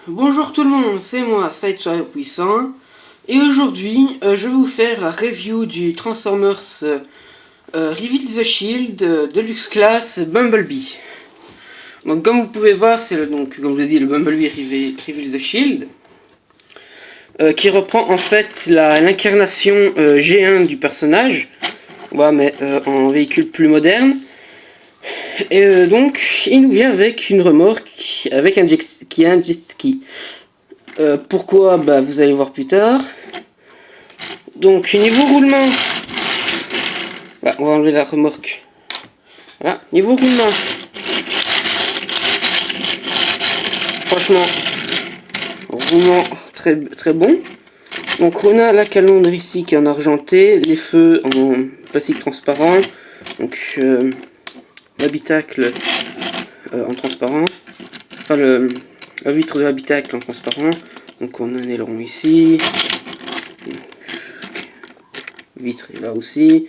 Bonjour tout le monde, c'est moi, Sideswipe Puissant, et aujourd'hui je vais vous faire la review du Transformers Reveal the Shield Deluxe Class Bumblebee. Donc comme vous pouvez voir, c'est comme je l'ai dit, le Bumblebee Reveal the Shield, qui reprend en fait l'incarnation G1 du personnage, voilà, mais en véhicule plus moderne. Et donc il nous vient avec une remorque avec un jet ski. Pourquoi vous allez voir plus tard. Donc niveau roulement, on va enlever la remorque. Voilà, niveau roulement, franchement, roulement très bon. Donc on a la calandre ici qui est en argenté, les feux en plastique transparent, donc l'habitacle en transparent, enfin la vitre de l'habitacle en transparent. Donc on a un aileron ici, vitre est là aussi.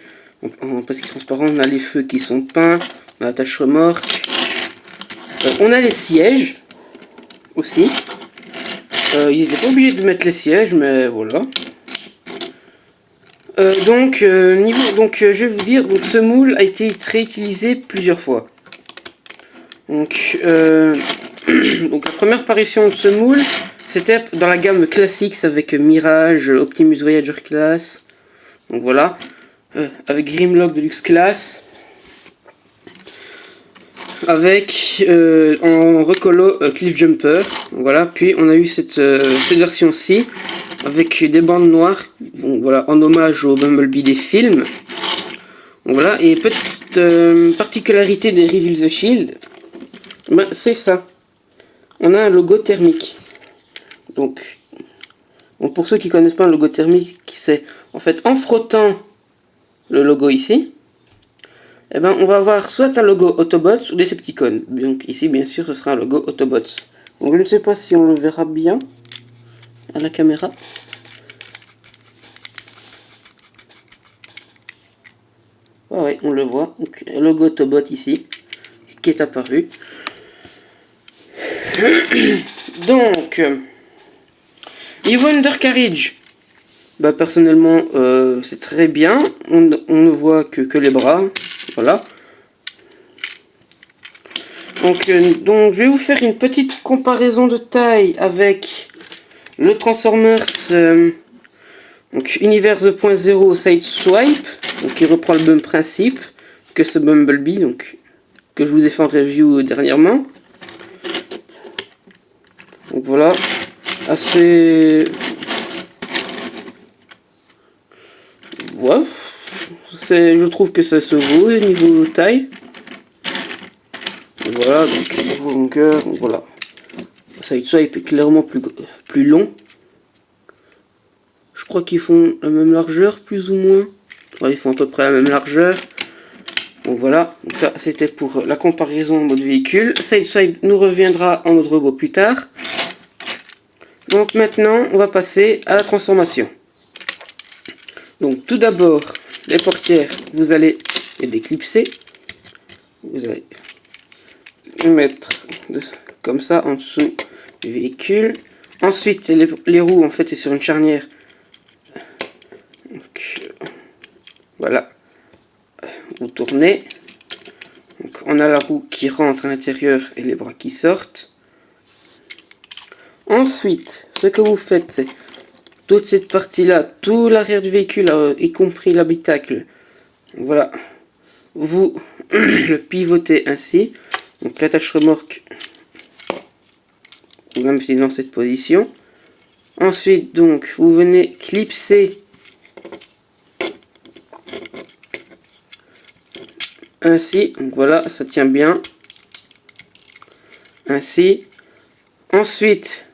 En plastique transparent, on a les feux qui sont peints, on a la tâche remorque, on a les sièges aussi. Ils n'étaient pas obligés de mettre les sièges, mais voilà. Je vais vous dire, donc ce moule a été réutilisé plusieurs fois. Donc la première apparition de ce moule, c'était dans la gamme Classics avec Mirage, Optimus Voyager Class. Donc voilà, avec Grimlock Deluxe Class, avec en recolo Cliff Jumper. Voilà, puis on a eu cette version-ci avec des bandes noires, bon, voilà, en hommage au Bumblebee des films. Donc voilà, et petite particularité des Reveal the Shield, c'est ça. On a un logo thermique. Donc pour ceux qui connaissent pas un logo thermique, c'est en fait en frottant le logo ici, on va avoir soit un logo Autobots ou Decepticons. Donc ici bien sûr ce sera un logo Autobots. Donc je ne sais pas si on le verra bien à la caméra. Ah ouais, on le voit. Donc, logo Autobot ici qui est apparu. Donc niveau undercarriage, personnellement c'est très bien. On ne voit que les bras, voilà. Donc je vais vous faire une petite comparaison de taille avec le Transformers Universe 2.0 Sideswipe, qui reprend le même principe que ce Bumblebee, que je vous ai fait en review dernièrement. Donc voilà, assez... Ouais, je trouve que ça se vaut au niveau taille. Voilà, donc niveau longueur, voilà. Sideswipe est clairement plus long. Je crois qu'ils font la même largeur, plus ou moins. Ouais, ils font à peu près la même largeur. Donc voilà, donc ça c'était pour la comparaison en mode véhicule. Sideswipe nous reviendra en mode robot plus tard. Donc maintenant, on va passer à la transformation. Donc tout d'abord, les portières, vous allez les déclipser. Vous allez les mettre comme ça en dessous du véhicule. Ensuite, les roues en fait est sur une charnière. Donc, voilà. Vous tournez. Donc, on a la roue qui rentre à l'intérieur et les bras qui sortent. Ensuite, ce que vous faites, c'est toute cette partie-là, tout l'arrière du véhicule, y compris l'habitacle. Voilà. Vous le pivotez ainsi. Donc l'attache remorque, vous la mettez dans cette position. Ensuite, donc, vous venez clipser ainsi. Donc voilà, ça tient bien. Ainsi. Ensuite,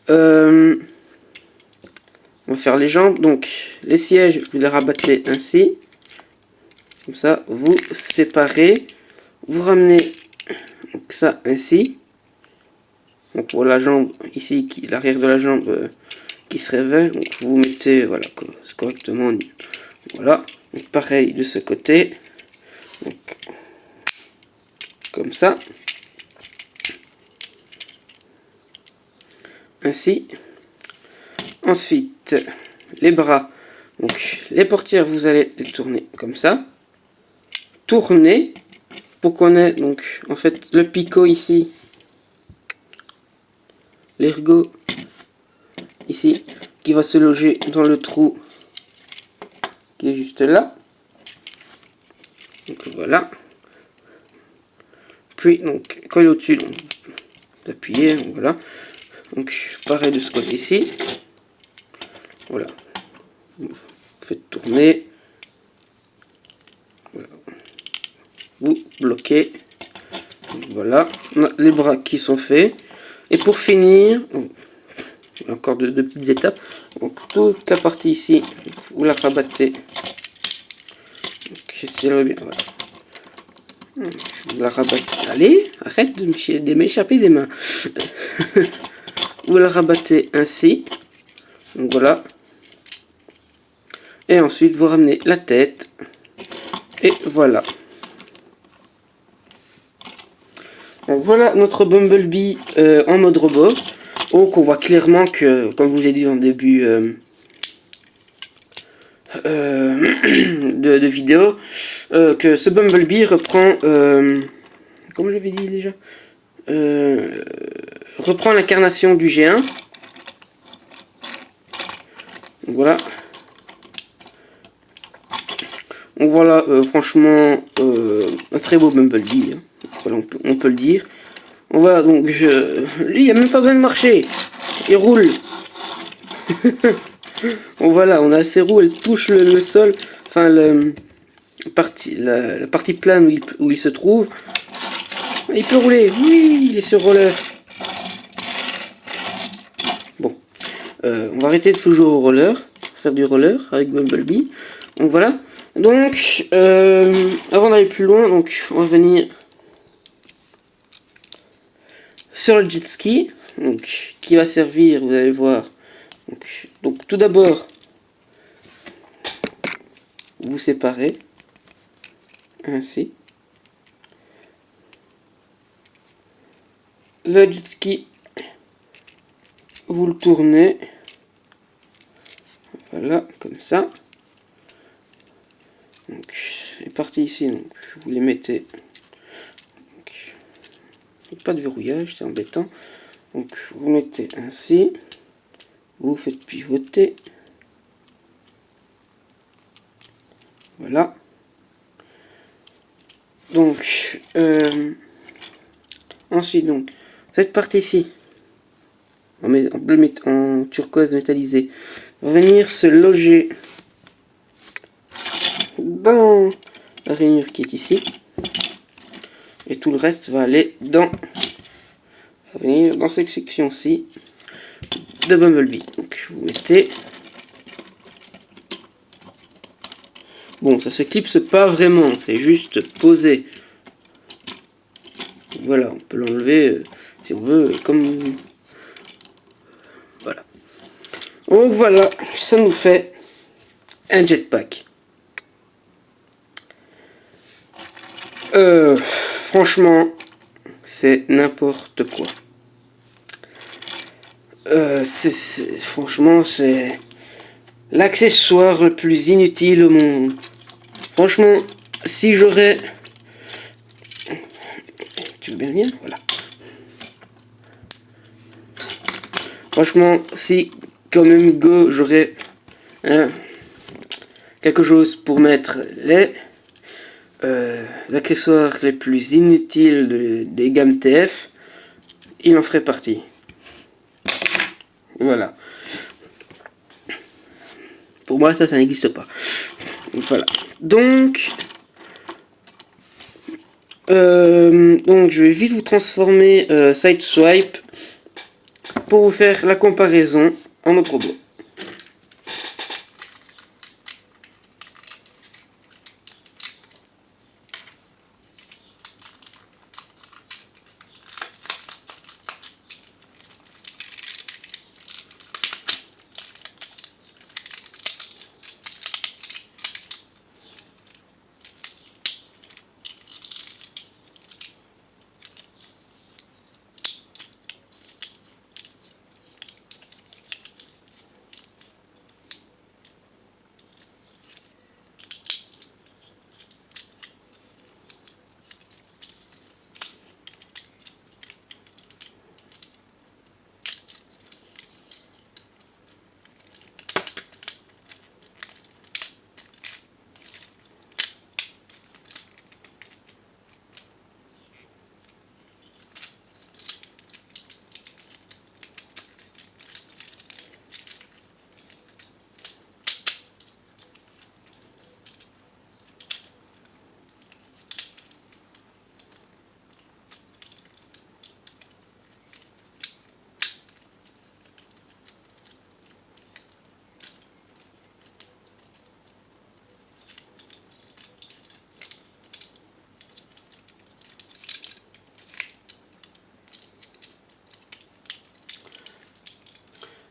on va faire les jambes. Donc, les sièges, vous les rabattez ainsi. Comme ça, vous séparez. Vous ramenez donc ça ainsi. Donc pour la jambe ici, l'arrière de la jambe qui se révèle. Donc vous mettez voilà correctement. Voilà. Donc pareil de ce côté. Donc, comme ça. ainsi. Ensuite, les bras. Donc, les portières, vous allez les tourner comme ça. Tourner pour qu'on ait donc en fait le picot ici, l'ergot ici, qui va se loger dans le trou qui est juste là. Donc voilà. Puis donc quand il est au-dessus, vous appuyez, donc voilà. Donc pareil de ce côté-ci. Voilà. Vous faites tourner. Voilà. Vous bloquez. Voilà. On a les bras qui sont faits. Et pour finir, encore deux petites étapes. Donc toute la partie ici, vous la rabattez. Donc, bien, voilà. Vous la rabattez. Allez, arrête de m'échapper des mains. Vous la rabattez ainsi. Donc voilà. Et ensuite vous ramenez la tête. Et voilà. Donc voilà notre Bumblebee en mode robot. Donc on voit clairement que, comme je vous ai dit en début de vidéo, que ce Bumblebee reprend, comme j'avais dit déjà, reprend l'incarnation du G1. Voilà. Donc voilà, franchement, un très beau Bumblebee. Hein. Voilà, on peut le dire. Voilà, donc lui, il n'y a même pas besoin de marcher. Il roule. Bon, voilà, on a ses roues, elles touchent le sol. Enfin, la partie plane où il se trouve. Il peut rouler. Oui, il est sur roller. Bon, on va arrêter de toujours au roller. Faire du roller avec Bumblebee. Donc voilà. Donc, avant d'aller plus loin, donc on va venir sur le jet ski, donc, qui va servir, vous allez voir. Donc tout d'abord, vous séparez, ainsi. Le jet ski, vous le tournez, voilà, comme ça. Donc, les parties ici, donc, vous les mettez. Donc, pas de verrouillage, c'est embêtant. Donc vous mettez ainsi, vous faites pivoter. Voilà. Donc, ensuite, donc, cette partie-ci, en bleu en turquoise métallisé, va venir se loger dans la rainure qui est ici. Et tout le reste va aller va venir dans cette section-ci de Bumblebee. Donc, vous mettez. Bon, ça se clipse pas vraiment, c'est juste posé. Voilà, on peut l'enlever si on veut, comme... Voilà. Donc voilà, ça nous fait un jetpack. Franchement, c'est n'importe quoi. Franchement, c'est l'accessoire le plus inutile au monde. Franchement, si j'aurais... Tu veux bien venir? Voilà. Franchement, si comme même Go, j'aurais quelque chose pour mettre les accessoires les plus inutiles des gammes TF, il en ferait partie. Voilà. Pour moi, ça n'existe pas. Voilà. Donc, je vais vite vous transformer Sideswipe pour vous faire la comparaison en mode robot.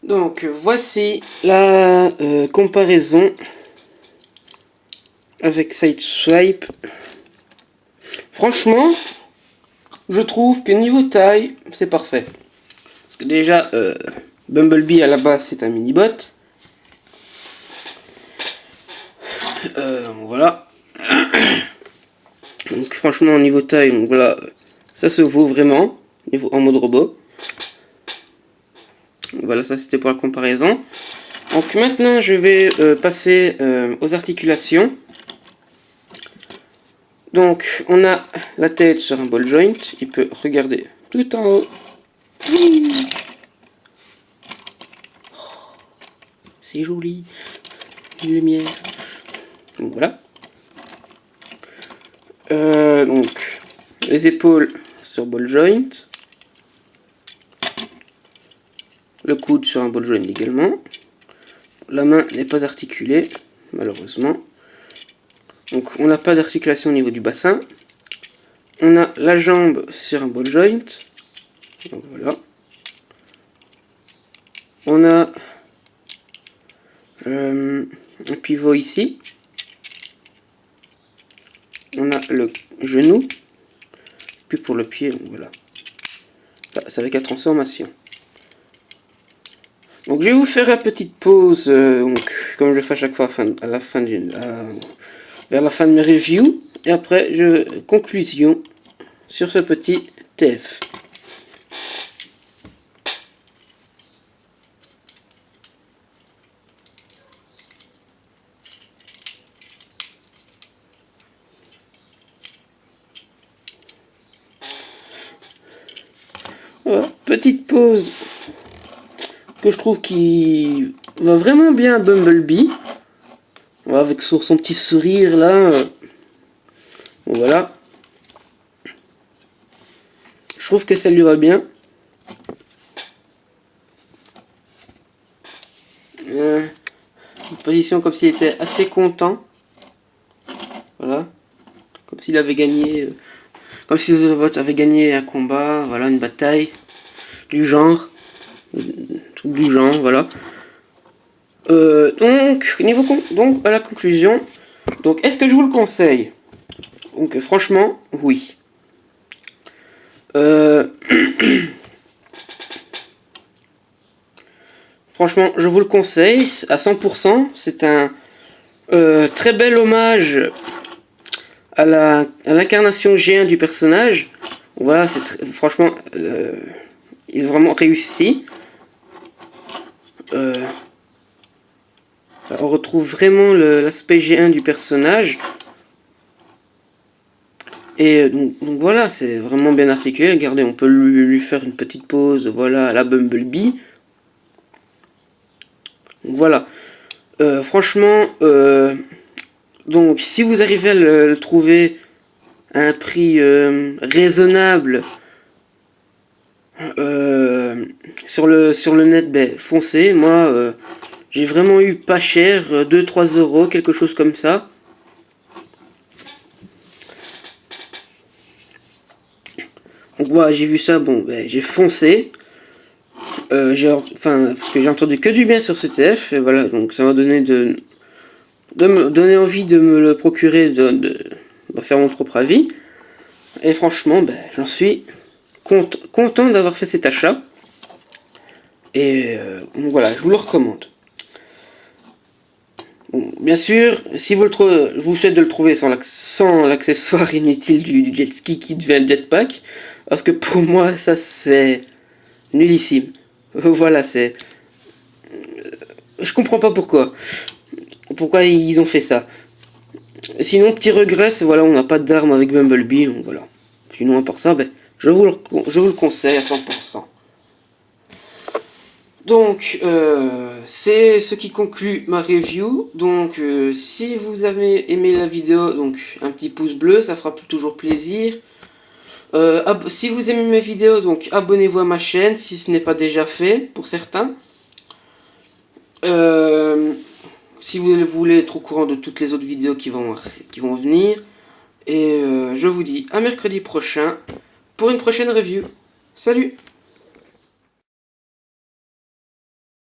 Donc voici la comparaison avec Sideswipe. Franchement, je trouve que niveau taille, c'est parfait. Parce que déjà, Bumblebee à la base c'est un mini-bot. Voilà. Donc franchement, niveau taille, donc voilà, ça se vaut vraiment en mode robot. Voilà, ça c'était pour la comparaison. Donc maintenant je vais passer aux articulations. Donc on a la tête sur un ball joint, il peut regarder tout en haut. C'est joli, une lumière. Donc voilà. Donc les épaules sur ball joint. Le coude sur un ball joint également. La main n'est pas articulée, malheureusement. Donc on n'a pas d'articulation au niveau du bassin. On a la jambe sur un ball joint. Donc voilà. On a un pivot ici. On a le genou. Puis pour le pied, donc voilà. Là, c'est avec la transformation. Donc je vais vous faire la petite pause, donc, comme je fais à chaque fois vers la fin de mes reviews. Et après, conclusion sur ce petit TF. Voilà, petite pause que je trouve qui va vraiment bien à Bumblebee. Voilà, avec son petit sourire là. Voilà. Je trouve que ça lui va bien. Une position comme s'il était assez content. Voilà. Comme s'il avait gagné. Comme si les Autobots avaient gagné un combat. Voilà, une bataille. Du genre. Truc du genre, voilà. Donc, à la conclusion. Donc, est-ce que je vous le conseille? Donc, franchement, oui. Franchement, je vous le conseille à 100%. C'est un très bel hommage à l'incarnation G1 du personnage. Voilà, franchement, il est vraiment réussi. On retrouve vraiment l'aspect G1 du personnage. Et donc voilà, c'est vraiment bien articulé. Regardez, on peut lui faire une petite pause, voilà, à la Bumblebee. Donc voilà. Franchement, donc si vous arrivez à le trouver à un prix raisonnable sur le net, ben foncez. Moi, j'ai vraiment eu pas cher, 2-3 euros, quelque chose comme ça. Donc voilà, j'ai vu ça, bon, ben, j'ai foncé. Parce que j'ai entendu que du bien sur ce TF, et voilà, donc ça m'a donné de me donner envie de me le procurer, de faire mon propre avis. Et franchement, ben, j'en suis content d'avoir fait cet achat. Et donc voilà, je vous le recommande. Bon, bien sûr, si vous le trouvez, je vous souhaite de le trouver sans l'accessoire inutile du jet ski qui devient le jetpack. Parce que pour moi, ça c'est nullissime. Voilà, c'est... Je comprends pas pourquoi. Pourquoi ils ont fait ça. Sinon, petit regret, c'est voilà, on n'a pas d'armes avec Bumblebee, donc voilà. Sinon, à part ça, ben, je vous le conseille à 100%. Donc, c'est ce qui conclut ma review. Donc, si vous avez aimé la vidéo, donc un petit pouce bleu, ça fera toujours plaisir. Si vous aimez mes vidéos, donc abonnez-vous à ma chaîne si ce n'est pas déjà fait pour certains. Si vous voulez être au courant de toutes les autres vidéos qui vont venir. Et je vous dis à mercredi prochain pour une prochaine review. Salut!